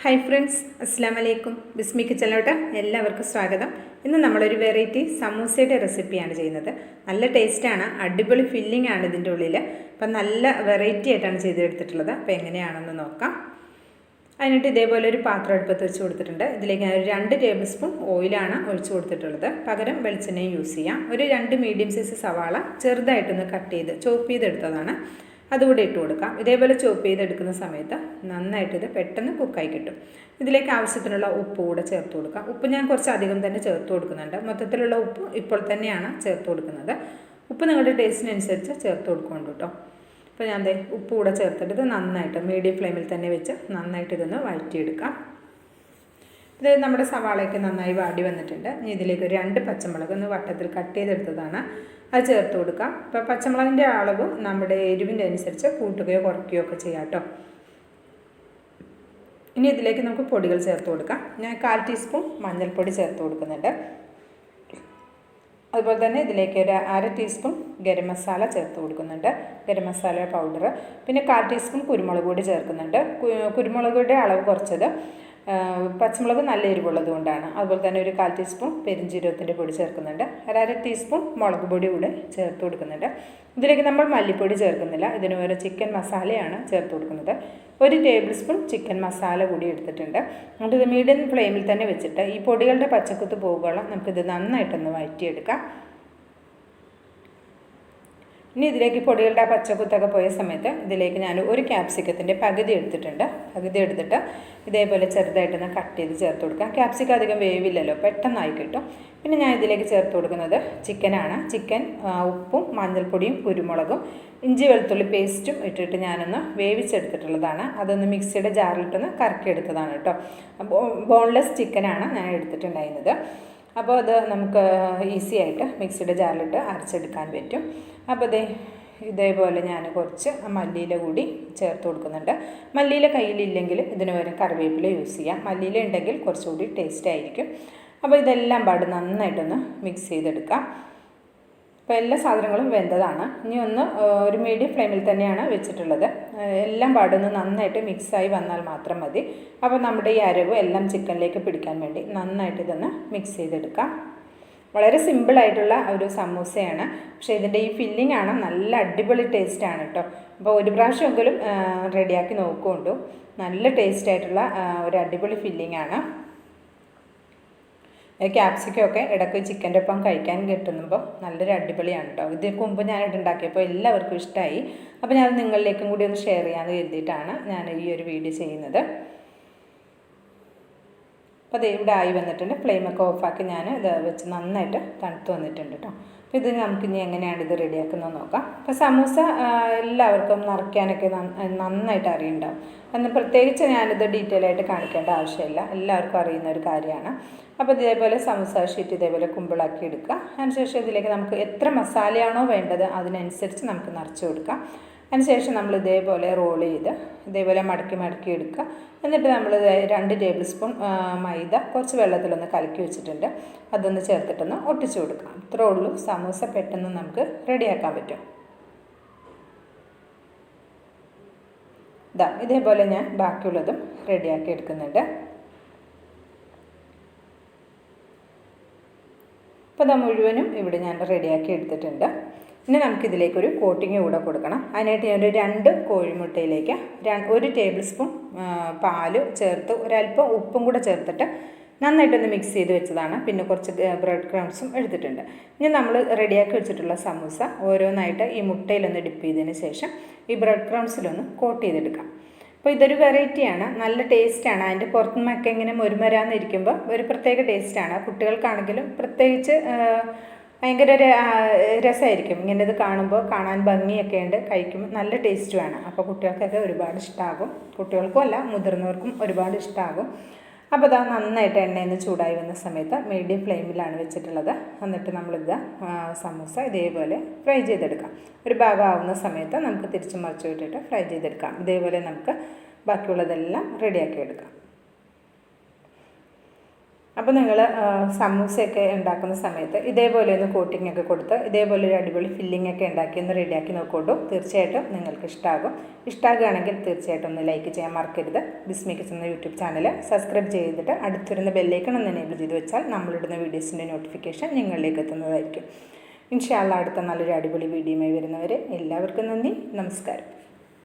Hi friends, അസ്സാം വലൈക്കും. ബിസ്മിക്കിച്ചനിലോട്ട് എല്ലാവർക്കും സ്വാഗതം. ഇന്ന് നമ്മളൊരു വെറൈറ്റി സമൂസയുടെ റെസിപ്പിയാണ് ചെയ്യുന്നത്. നല്ല ടേസ്റ്റാണ്, അടിപൊളി ഫില്ലിംഗ് ആണ് ഇതിൻ്റെ ഉള്ളിൽ. അപ്പം നല്ല വെറൈറ്റി ആയിട്ടാണ് ചെയ്തെടുത്തിട്ടുള്ളത്. അപ്പോൾ എങ്ങനെയാണെന്ന് നോക്കാം. അതിനായിട്ട് ഇതേപോലെ ഒരു പാത്രം അടുപ്പത്ത് വെച്ച് കൊടുത്തിട്ടുണ്ട്. ഇതിലേക്ക് ഞാൻ 2 ടേബിൾ സ്പൂൺ ഓയിലാണ് ഒഴിച്ച് കൊടുത്തിട്ടുള്ളത്. പകരം വെളിച്ചെണ്ണയും യൂസ് ചെയ്യാം. ഒരു 2 മീഡിയം സൈസ് സവാള ചെറുതായിട്ടൊന്ന് കട്ട് ചെയ്ത് ചോപ്പ് ചെയ്തെടുത്തതാണ്, അതുകൂടി ഇട്ട് കൊടുക്കാം. ഇതേപോലെ ചോപ്പ് ചെയ്തെടുക്കുന്ന സമയത്ത് നന്നായിട്ട് ഇത് പെട്ടെന്ന് കുക്കായി കിട്ടും. ഇതിലേക്ക് ആവശ്യത്തിനുള്ള ഉപ്പ് കൂടെ ചേർത്ത് കൊടുക്കാം. ഉപ്പ് ഞാൻ കുറച്ച് അധികം തന്നെ ചേർത്ത് കൊടുക്കുന്നുണ്ട്. മൊത്തത്തിലുള്ള ഉപ്പ് ഇപ്പോൾ തന്നെയാണ് ചേർത്ത് കൊടുക്കുന്നത്. ഉപ്പ് നിങ്ങളുടെ ടേസ്റ്റിനനുസരിച്ച് ചേർത്ത് കൊടുക്കുന്നുണ്ട് കേട്ടോ. അപ്പോൾ ഞാൻ ഉപ്പ് കൂടെ ചേർത്തിട്ട് ഇത് നന്നായിട്ട് മീഡിയം ഫ്ലെയിമിൽ തന്നെ വെച്ച് നന്നായിട്ട് ഇതൊന്ന് വഴറ്റിയെടുക്കാം. ഇത് നമ്മുടെ സവാളയൊക്കെ നന്നായി വാടി വന്നിട്ടുണ്ട്. ഇനി ഇതിലേക്ക് 2 പച്ചമുളക് ഒന്ന് വട്ടത്തിൽ കട്ട് ചെയ്തെടുത്തതാണ്, അത് ചേർത്ത് കൊടുക്കാം. ഇപ്പോൾ പച്ചമുളകിൻ്റെ അളവ് നമ്മുടെ എരിവിൻ്റെ അനുസരിച്ച് കൂട്ടുകയോ കുറയ്ക്കുകയോ ഒക്കെ ചെയ്യാം കേട്ടോ. ഇനി ഇതിലേക്ക് നമുക്ക് പൊടികൾ ചേർത്ത് കൊടുക്കാം. ഞാൻ 1/4 ടീസ്പൂൺ മഞ്ഞൾപ്പൊടി ചേർത്ത് കൊടുക്കുന്നുണ്ട്. അതുപോലെ തന്നെ ഇതിലേക്ക് ഒരു 1/2 ടീസ്പൂൺ ഗരം മസാല ചേർത്ത് കൊടുക്കുന്നുണ്ട്, ഗരം മസാല പൗഡർ. പിന്നെ 1/4 ടീസ്പൂൺ കുരുമുളക് പൊടി ചേർക്കുന്നുണ്ട്. കുരുമുളകിൻ്റെ അളവ് കുറച്ചത് പച്ചമുളക് നല്ല എരിവുള്ളത് കൊണ്ടാണ്. അതുപോലെ തന്നെ ഒരു 1/4 ടീസ്പൂൺ പെരിഞ്ജീരകത്തിൻ്റെ പൊടി ചേർക്കുന്നുണ്ട്. 1/2 ടീസ്പൂൺ മുളക് പൊടി കൂടെ ചേർത്ത് കൊടുക്കുന്നുണ്ട്. ഇതിലേക്ക് നമ്മൾ മല്ലിപ്പൊടി ചേർക്കുന്നില്ല, ഇതിന് വേറെ ചിക്കൻ മസാലയാണ് ചേർത്ത് കൊടുക്കുന്നത്. 1 ടേബിൾ സ്പൂൺ ചിക്കൻ മസാല കൂടി എടുത്തിട്ടുണ്ട്. എന്നിട്ട് ഇത് മീഡിയം ഫ്ലെയിമിൽ തന്നെ വെച്ചിട്ട് ഈ പൊടികളുടെ പച്ചക്കുത്ത് പോകുകയോളം നമുക്കിത് നന്നായിട്ടൊന്ന് വഴറ്റിയെടുക്കാം. ഇനി ഇതിലേക്ക് പൊടികളുടെ ആ പച്ചക്കുത്തൊക്കെ പോയ സമയത്ത് ഇതിലേക്ക് ഞാൻ ഒരു ക്യാപ്സിക്കത്തിൻ്റെ പകുതി എടുത്തിട്ടുണ്ട്. പകുതി എടുത്തിട്ട് ഇതേപോലെ ചെറുതായിട്ടൊന്ന് കട്ട് ചെയ്ത് ചേർത്ത് കൊടുക്കാം. ക്യാപ്സിക്കം അധികം വേവില്ലല്ലോ, പെട്ടെന്നായി കിട്ടും. പിന്നെ ഞാൻ ഇതിലേക്ക് ചേർത്ത് കൊടുക്കുന്നത് ചിക്കനാണ്. ചിക്കൻ ഉപ്പും മഞ്ഞൾപ്പൊടിയും കുരുമുളകും ഇഞ്ചി വെളുത്തുള്ളി പേസ്റ്റും ഇട്ടിട്ട് ഞാനൊന്ന് വേവിച്ചെടുത്തിട്ടുള്ളതാണ്. അതൊന്ന് മിക്സിയുടെ ജാറിലിട്ടൊന്ന് കറക്കിയെടുത്തതാണ് കേട്ടോ. ബോൺലെസ് ചിക്കനാണ് ഞാൻ എടുത്തിട്ടുണ്ടായിരുന്നത്. അപ്പോൾ അത് നമുക്ക് ഈസി ആയിട്ട് മിക്സിയുടെ ജാറിലിട്ട് അരച്ചെടുക്കാൻ പറ്റും. അപ്പോൾ ഇതേപോലെ ഞാൻ കുറച്ച് മല്ലിയില കൂടി ചേർത്ത് കൊടുക്കുന്നുണ്ട്. മല്ലിയില കയ്യിലില്ലെങ്കിൽ ഇതിന് പകരം കറിവേപ്പില യൂസ് ചെയ്യാം. മല്ലിയില ഉണ്ടെങ്കിൽ കുറച്ചുകൂടി ടേസ്റ്റ് ആയിരിക്കും. അപ്പോൾ ഇതെല്ലാം പാട് നന്നായിട്ടൊന്ന് മിക്സ് ചെയ്തെടുക്കാം. അപ്പോൾ എല്ലാ സാധനങ്ങളും വെന്തതാണ്. ഇനി ഒരു മീഡിയം ഫ്ലെയിമിൽ തന്നെയാണ് വെച്ചിട്ടുള്ളത്. എല്ലാം പാടൊന്ന് നന്നായിട്ട് മിക്സായി വന്നാൽ മാത്രം മതി. അപ്പോൾ നമ്മുടെ ഈ അരവ് എല്ലാം ചിക്കനിലേക്ക് പിടിക്കാൻ വേണ്ടി നന്നായിട്ട് ഇതൊന്ന് മിക്സ് ചെയ്തെടുക്കാം. വളരെ സിമ്പിളായിട്ടുള്ള ഒരു സമൂസയാണ്, പക്ഷേ ഇതിൻ്റെ ഈ ഫില്ലിംഗ് ആണ് നല്ല അടിപൊളി ടേസ്റ്റാണ് കേട്ടോ. അപ്പോൾ ഒരു പ്രാവശ്യമെങ്കിലും റെഡിയാക്കി നോക്കുകൊണ്ടു. നല്ല ടേസ്റ്റായിട്ടുള്ള ഒരു അടിപൊളി ഫില്ലിംഗ് ആണ്. ക്യാപ്സിക്കമൊക്കെ ഇടയ്ക്ക് ചിക്കൻ്റെ ഒപ്പം കഴിക്കാൻ കിട്ടുമ്പോൾ നല്ലൊരു അടിപൊളിയാണ് കേട്ടോ. ഇതിന് മുമ്പ് ഞാനിട്ട് ഉണ്ടാക്കിയപ്പോൾ എല്ലാവർക്കും ഇഷ്ടമായി. അപ്പോൾ ഞാൻ നിങ്ങളിലേക്കും കൂടി ഒന്ന് ഷെയർ ചെയ്യാമെന്ന് കരുതിയിട്ടാണ് ഞാൻ ഈ ഒരു വീഡിയോ ചെയ്യുന്നത്. അപ്പോൾ അത് ഇവിടെ ആയി വന്നിട്ടുണ്ട്. ഫ്ലെയിമൊക്കെ ഓഫാക്കി ഞാൻ ഇത് വെച്ച് നന്നായിട്ട് തണുത്ത് വന്നിട്ടുണ്ട് കേട്ടോ. അപ്പോൾ ഇത് നമുക്കിനി എങ്ങനെയാണ് ഇത് റെഡിയാക്കുന്നത് നോക്കാം. അപ്പോൾ സമൂസ എല്ലാവർക്കും നിറയ്ക്കാനൊക്കെ നന്നായിട്ട് അറിയുന്നുണ്ടാവും. അന്ന് പ്രത്യേകിച്ച് ഞാനിത് ഡീറ്റെയിൽ ആയിട്ട് കാണിക്കേണ്ട ആവശ്യമില്ല, എല്ലാവർക്കും അറിയുന്ന ഒരു കാര്യമാണ്. അപ്പോൾ ഇതേപോലെ സമൂസ ഷീറ്റ് ഇതേപോലെ കുമ്പിളാക്കി എടുക്കുക. അതിനുശേഷം ഇതിലേക്ക് നമുക്ക് എത്ര മസാലയാണോ വേണ്ടത് അതിനനുസരിച്ച് നമുക്ക് നിറച്ച് കൊടുക്കാം. അതിനുശേഷം നമ്മൾ ഇതേപോലെ റോൾ ചെയ്ത് ഇതേപോലെ മടക്കി എടുക്കുക. എന്നിട്ട് നമ്മൾ 2 ടേബിൾ സ്പൂൺ മൈദ കുറച്ച് വെള്ളത്തിലൊന്ന് കലക്കി വെച്ചിട്ടുണ്ട്, അതൊന്ന് ചേർത്തിട്ടൊന്ന് ഒട്ടിച്ചു കൊടുക്കാം. ഇത്രേ ഉള്ളൂ. സമൂസ പെട്ടെന്ന് നമുക്ക് റെഡിയാക്കാൻ പറ്റും. ഇതേപോലെ ഞാൻ ബാക്കിയുള്ളതും റെഡിയാക്കി എടുക്കുന്നുണ്ട്. അപ്പോൾ മുഴുവനും ഇവിടെ ഞാൻ റെഡിയാക്കി എടുത്തിട്ടുണ്ട്. ഇനി നമുക്കിതിലേക്കൊരു കോട്ടിങ് കൂടെ കൊടുക്കണം. അതിനായിട്ട് ഞാനൊരു 2 കോഴിമുട്ടയിലേക്ക് 1 ടേബിൾ സ്പൂൺ പാല് ചേർത്ത് ഒരല്പം ഉപ്പും കൂടെ ചേർത്തിട്ട് നന്നായിട്ടൊന്ന് മിക്സ് ചെയ്ത് വെച്ചതാണ്. പിന്നെ കുറച്ച് ബ്രെഡ് ക്രംസും എടുത്തിട്ടുണ്ട്. ഇനി നമ്മൾ റെഡിയാക്കി വെച്ചിട്ടുള്ള സമൂസ ഓരോന്നായിട്ട് ഈ മുട്ടയിലൊന്ന് ഡിപ്പ് ചെയ്തതിന് ശേഷം ഈ ബ്രെഡ് ക്രംസിലൊന്ന് കോട്ട് ചെയ്തെടുക്കാം. അപ്പോൾ ഇതൊരു വെറൈറ്റിയാണ്, നല്ല ടേസ്റ്റാണ്. അതിൻ്റെ പുറത്തുനിന്നൊക്കെ ഇങ്ങനെ മുരുമരാന്നിരിക്കുമ്പോൾ ഒരു പ്രത്യേക ടേസ്റ്റാണ്. കുട്ടികൾക്കാണെങ്കിലും പ്രത്യേകിച്ച് ഭയങ്കര രസമായിരിക്കും. ഇങ്ങനെ ഇത് കാണുമ്പോൾ കാണാൻ ഭംഗിയൊക്കെ ഉണ്ട്, കഴിക്കുമ്പോൾ നല്ല ടേസ്റ്റുമാണ്. അപ്പോൾ കുട്ടികൾക്കൊക്കെ ഒരുപാട് ഇഷ്ടമാകും. കുട്ടികൾക്കും അല്ല മുതിർന്നവർക്കും ഒരുപാട് ഇഷ്ടമാകും. അപ്പോൾ ഇതാ നന്നായിട്ട് എണ്ണയിൽ നിന്ന് ചൂടായി വന്ന സമയത്ത് മീഡിയം ഫ്ലെയിമിലാണ് വെച്ചിട്ടുള്ളത്. എന്നിട്ട് നമ്മളിത് സമൂസ ഇതേപോലെ ഫ്രൈ ചെയ്തെടുക്കാം. ഒരു ഭാഗം ആവുന്ന സമയത്ത് നമുക്ക് തിരിച്ച് മറിച്ച് വിട്ടിട്ട് ഫ്രൈ ചെയ്തെടുക്കാം. ഇതേപോലെ നമുക്ക് ബാക്കിയുള്ളതെല്ലാം റെഡിയാക്കി എടുക്കാം. അപ്പോൾ നിങ്ങൾ സമൂസയൊക്കെ ഉണ്ടാക്കുന്ന സമയത്ത് ഇതേപോലെ ഒന്ന് കോട്ടിംഗ് ഒക്കെ കൊടുത്ത് ഇതേപോലെ ഒരു അടിപൊളി ഫില്ലിംഗ് ഒക്കെ ഉണ്ടാക്കി ഒന്ന് റെഡിയാക്കി നോക്കോട്ടു. തീർച്ചയായിട്ടും നിങ്ങൾക്ക് ഇഷ്ടമാകും. ഇഷ്ടമാകുകയാണെങ്കിൽ തീർച്ചയായിട്ടും ഒന്ന് ലൈക്ക് ചെയ്യാൻ മറക്കരുത്. ബിസ്മി കിച്ചൻ എന്ന യൂട്യൂബ് ചാനൽ സബ്സ്ക്രൈബ് ചെയ്തിട്ട് അടുത്തിരുന്ന ബെല്ലൈക്കൺ ഒന്ന് എനേബിൾ ചെയ്ത് വെച്ചാൽ നമ്മളിടുന്ന വീഡിയോസിൻ്റെ നോട്ടിഫിക്കേഷൻ നിങ്ങളിലേക്ക് എത്തുന്നതായിരിക്കും. ഇൻഷാ അല്ലാഹ് അടുത്ത നല്ലൊരു അടിപൊളി വീഡിയോയുമായി വരുന്നവരെ എല്ലാവർക്കും നന്ദി, നമസ്കാരം.